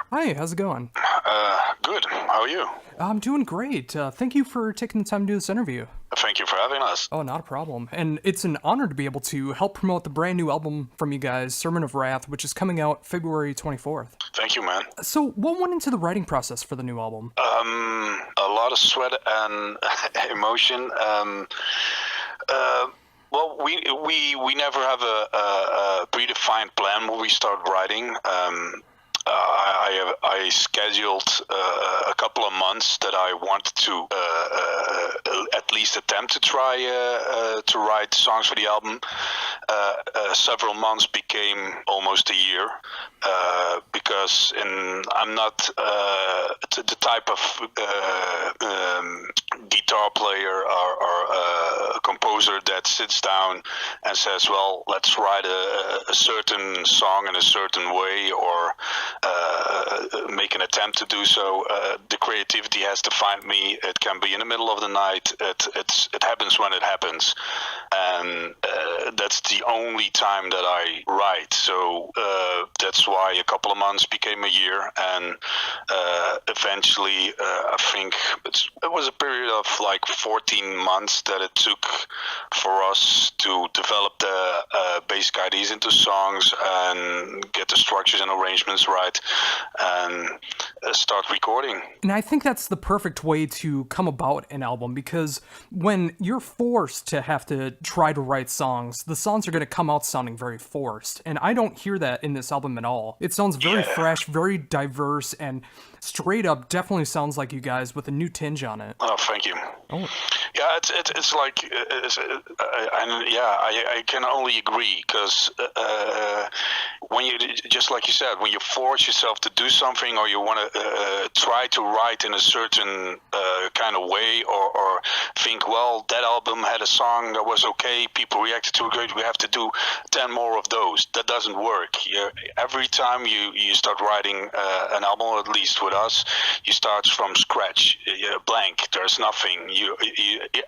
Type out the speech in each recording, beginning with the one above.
Hi, how's it going? Good. How are you? I'm doing great. Thank you for taking the time to do this interview. Thank you for having us. Oh, not a problem. And it's an honor to be able to help promote the brand new album from you guys, Sermon of Wrath, which is coming out February 24th. Thank you, man. So, what went into the writing process for the new album? A lot of sweat and emotion. Well, we never have a predefined plan when we start writing. I scheduled a couple of months that I wanted to at least attempt to write songs for the album. Several months became almost a year because I'm not the type of guitar player or composer that sits down and says, well, let's write a certain song in a certain way, or make an attempt to do so. The creativity has to find me. It can be in the middle of the night. It happens when it happens, and that's the only time that I write. So that's why a couple of months became a year, and eventually I think it was a period of like 14 months that it took for us to develop the basic ideas into songs and get the structures and arrangements right, and start recording. And I think that's the perfect way to come about an album, because when you're forced to have to try to write songs, the songs are going to come out sounding very forced. And I don't hear that in this album at all. It sounds very fresh, very diverse, and straight up definitely sounds like you guys with a new tinge on it. Oh, thank you. Oh. Yeah, it's like, I can only agree, because when you, just like you said, when you force yourself to do something, or you want to try to write in a certain kind of way, or think, well, that album had a song that was okay, people reacted to it great, we have to do 10 more of those. That doesn't work. Every time you start writing an album, or at least with us, you start from scratch, blank. There's nothing.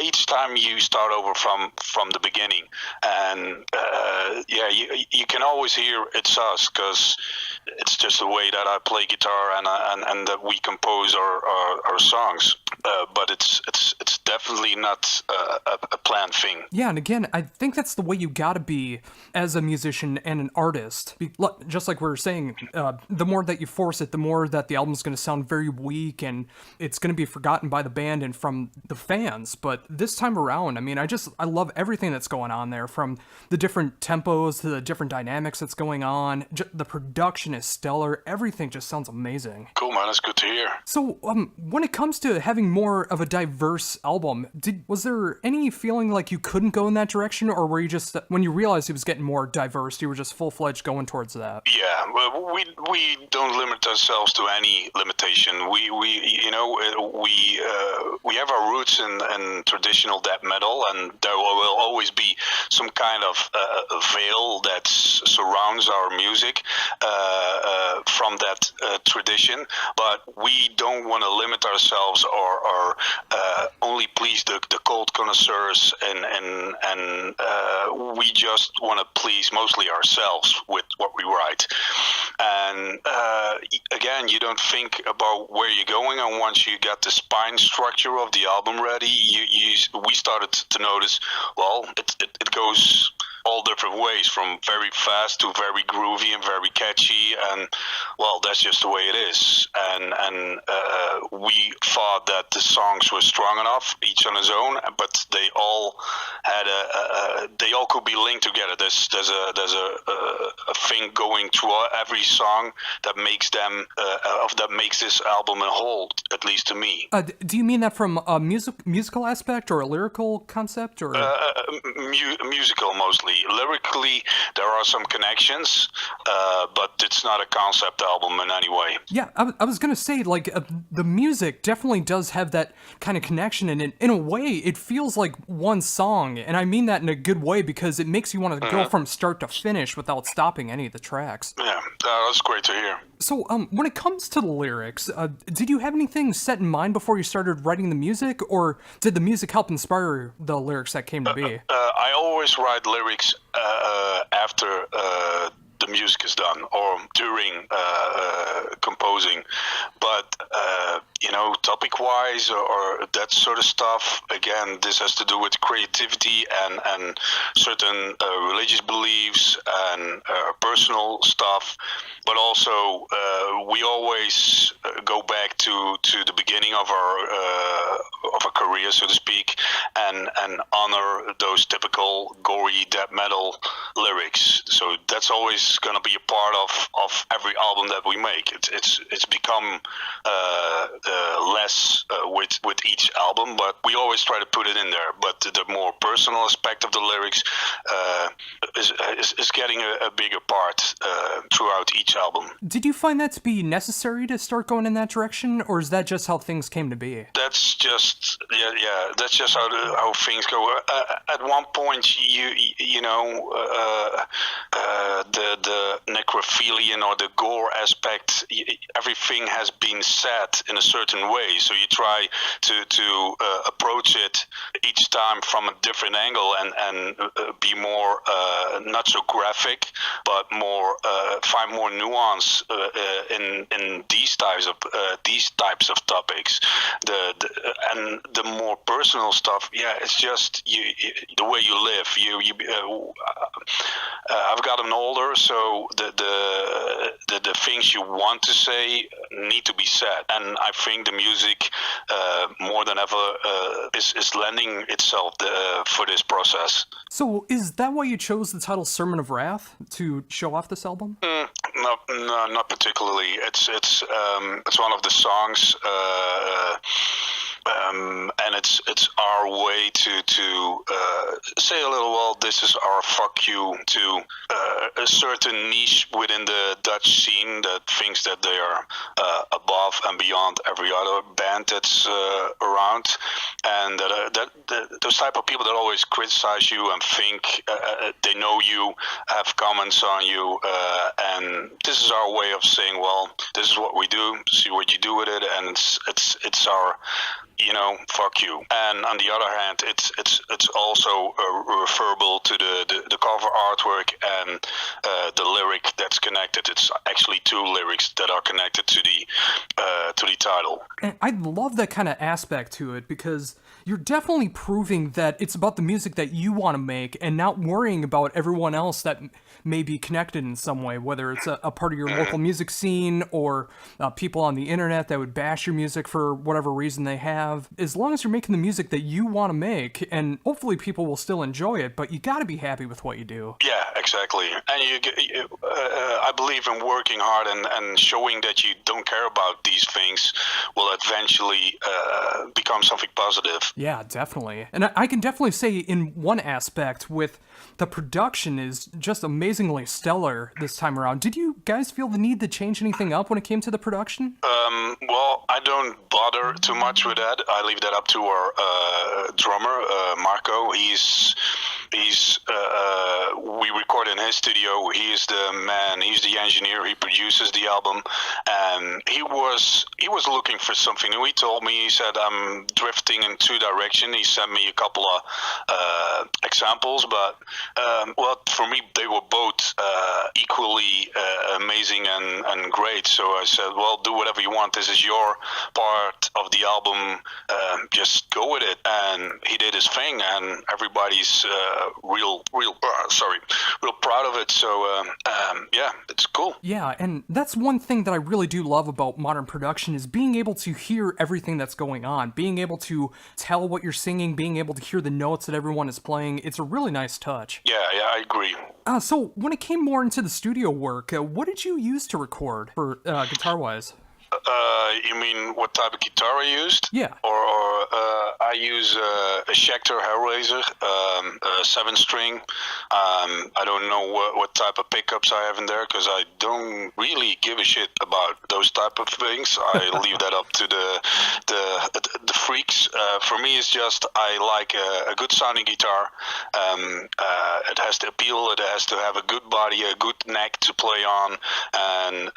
Each time you start over from the beginning, and you can always hear it's us, because it's just the way that I play guitar and that we compose our songs. But it's definitely not a planned thing. Yeah, and again, I think that's the way you gotta be as a musician and an artist. Just like we were saying, the more that you force it, the more that the album's gonna sound very weak, and it's gonna be forgotten by the band and from the fans. But this time around, I mean, I love everything that's going on there, from the different tempos to the different dynamics that's going on. The production is stellar. Everything just sounds amazing. Cool, man. That's good to hear. So, when it comes to having more of a diverse album, was there any feeling like you couldn't go in that direction, or were you just, when you realized it was getting more diverse, you were just full-fledged going towards that? Yeah, well, we don't limit ourselves to any limitation. We have our roots in traditional death metal, and there will always be some kind of veil that surrounds our music from that tradition. But we don't want to limit ourselves or only please the cold connoisseurs, and we just want to please mostly ourselves with what we write. And again, you don't think about where you're going, and once you got the spine structure of the album ready, we started to notice, well, it goes all different ways, from very fast to very groovy and very catchy, and well, that's just the way it is. And we thought that the songs were strong enough, each on his own, but they all had they all could be linked together. There's a thing going through every song that makes them that makes this album a whole, at least to me. Do you mean that from a musical aspect, or a lyrical concept, or musical mostly? Lyrically, there are some connections, but it's not a concept album in any way. Yeah, I was gonna say, like, the music definitely does have that kind of connection, and in a way, it feels like one song, and I mean that in a good way, because it makes you want to go from start to finish without stopping any of the tracks. Yeah, that's great to hear. So, when it comes to the lyrics, did you have anything set in mind before you started writing the music, or did the music help inspire the lyrics that came to be? I always write lyrics after the music is done or during composing. But topic-wise or that sort of stuff, again, this has to do with creativity and certain religious beliefs and personal stuff. But also, we always go back to the beginning of our career, so to speak, and honor those typical gory death metal lyrics. So that's always going to be a part of every album that we make. It's become less with each album, but we always try to put it in there. But the more personal aspect of the lyrics is getting a bigger part throughout each album. Did you find that to be necessary to start going in that direction, or is that just how things came to be? That's just that's just how things go. At one point, the necrophilian or the gore aspect, everything has been said in a certain way. So you try to approach it each time from a different angle and be more not so graphic, but more find more nuance in these types of topics. And the more personal stuff, it's just the way you live. I've gotten older, so the things you want to say need to be said, and I think the music more than ever is lending itself for this process. So is that why you chose the title Sermon of Wrath to show off this album? No, not particularly. It's one of the songs, and it's our way to say a little. Well, this is our fuck you to a certain niche within the Dutch scene that thinks that they are above and beyond every other band that's around, and those type of people that always criticize you and think they know you, have comments on you, and this is our way of saying, well, this is what we do. See what you do with it, and it's our fuck you. And on the other hand, it's also referable to the cover artwork and the lyric that's connected. It's actually two lyrics that are connected to the title. And I love that kind of aspect to it, because you're definitely proving that it's about the music that you want to make and not worrying about everyone else that may be connected in some way, whether it's a part of your local music scene or people on the internet that would bash your music for whatever reason they have. As long as you're making the music that you want to make, and hopefully people will still enjoy it, but you got to be happy with what you do. Yeah, exactly. And I believe in working hard and showing that you don't care about these things will eventually become something positive. Yeah, definitely. And I can definitely say in one aspect with the production is just amazingly stellar this time around. Did you guys feel the need to change anything up when it came to the production? Well, I don't bother too much with that. I leave that up to our drummer, Marco. We record in his studio. He is the man. He's the engineer. He produces the album, and he was looking for something new. He told me, he said, I'm drifting in two directions. He sent me a couple of examples, but well, for me, they were both equally amazing and great. So I said, well, do whatever you want. This is your part of the album. Just go with it. And he did his thing, and everybody's real proud of it. So yeah, it's cool. Yeah, and that's one thing that I really do love about modern production is being able to hear everything that's going on, being able to tell what you're singing, being able to hear the notes that everyone is playing. It's a really nice touch. Yeah, I agree. So when it came more into the studio work, what did you use to record for guitar-wise? You mean what type of guitar I used? Yeah. Or I use a Schecter Hellraiser, a 7-string. I don't know what type of pickups I have in there because I don't really give a shit about those type of things. I leave that up to the freaks. For me, it's just I like a good sounding guitar. It has to appeal. It has to have a good body, a good neck to play on, and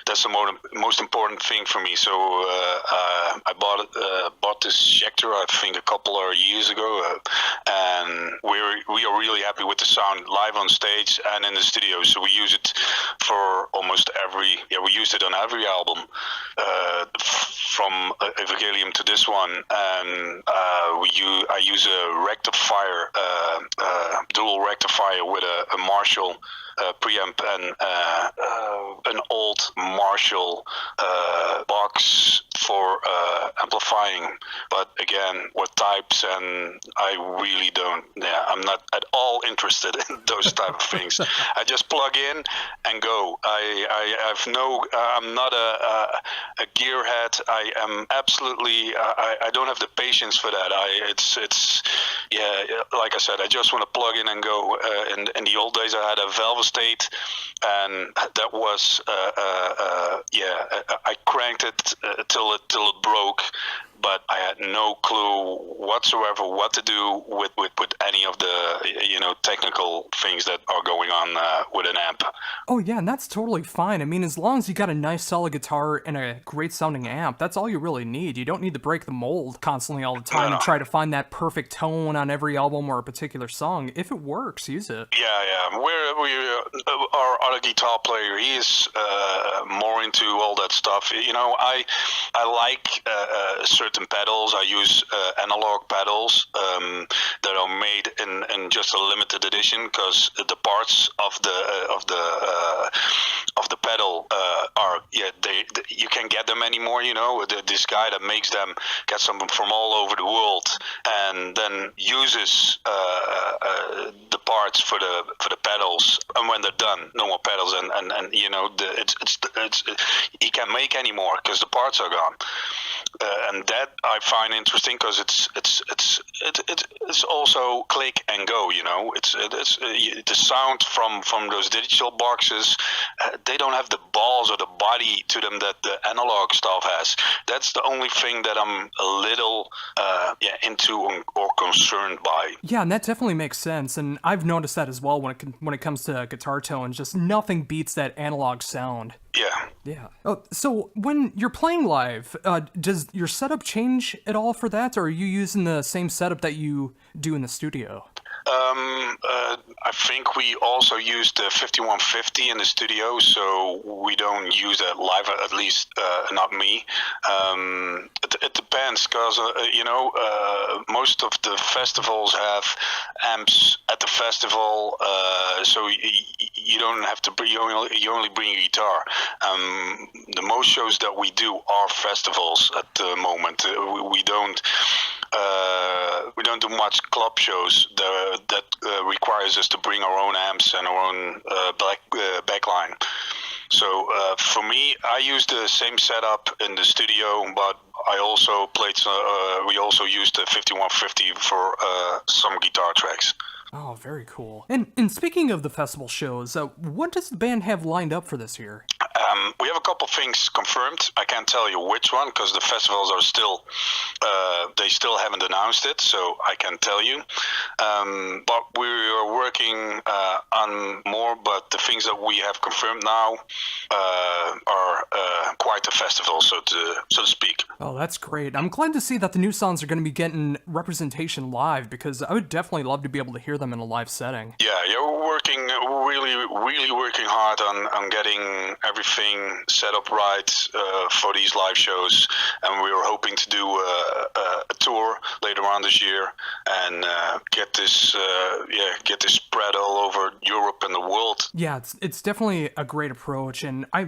that's the most important thing for me. So I bought this Schecter, I think, a couple of years ago, and and we are really happy with the sound live on stage and in the studio. So we use it for almost every. Yeah, we used it on every album, from Evangelium to this one, and I use a rectifier, dual rectifier with a Marshall preamp and an old Marshall box for amplifying. But again, what types, and I really don't. Yeah, I'm not at all interested in those type of things. I just plug in and go. I have no. I'm not a gearhead. I am absolutely. I don't have the patience for that. It's yeah. Like I said, I just want to plug in and go. In the old days, I had a valve state, and that was yeah. I cranked it till it broke. But I had no clue whatsoever what to do with any of the technical things that are going on with an amp. Oh yeah, and that's totally fine. I mean, as long as you got a nice solid guitar and a great sounding amp, that's all you really need. You don't need to break the mold constantly all the time and try to find that perfect tone on every album or a particular song. If it works, use it. Yeah. Our other guitar player, he is more into all that stuff. I like certain pedals. I use analog pedals that are made in just a limited edition, because the parts of the pedal are you can't get them anymore. This guy that makes them gets them from all over the world and then uses the parts for the pedals, and when they're done, no more pedals, and he can't make anymore because the parts are gone. And that I find interesting, because it's also click and go. It's the sound from those digital boxes. They don't have the balls or the body to them that the analog stuff has. That's the only thing that I'm a little into or concerned by. Yeah, and that definitely makes sense. And I've noticed that as well when it comes to guitar tones. Just nothing beats that analog sound. Yeah. Oh, so when you're playing live, does your setup change at all for that, or are you using the same setup that you do in the studio? I think we also use the 5150 in the studio, so we don't use that live, at least not me. It depends, because most of the festivals have amps at the festival, so you don't have to bring, you only bring a guitar. The most shows that we do are festivals at the moment. We don't do much club shows that requires us to bring our own amps and our own backline. So for me, I use the same setup in the studio, but I also we also used the 5150 for some guitar tracks. Oh, very cool. And speaking of the festival shows, what does the band have lined up for this year? We have a couple things confirmed. I can't tell you which one, because the festivals are still, they still haven't announced it, so I can't tell you. But we are working on more, but the things that we have confirmed now are quite a festival, so to speak. Oh, that's great. I'm glad to see that the new songs are going to be getting representation live, because I would definitely love to be able to hear them in a live setting. Yeah, we're working, really working hard on getting everything set up right for these live shows, and we were hoping to do a tour later on this year and get this spread all over Europe and the world. Yeah, it's definitely a great approach, and I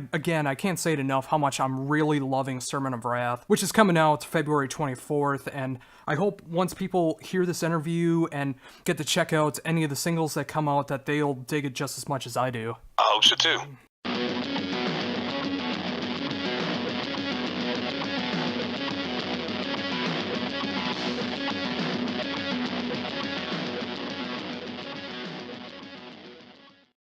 can't say it enough how much I'm really loving Sermon of Wrath, which is coming out February 24th, and I hope once people hear this interview and get to check out any of the singles that come out, that they'll dig it just as much as I do. I hope so too.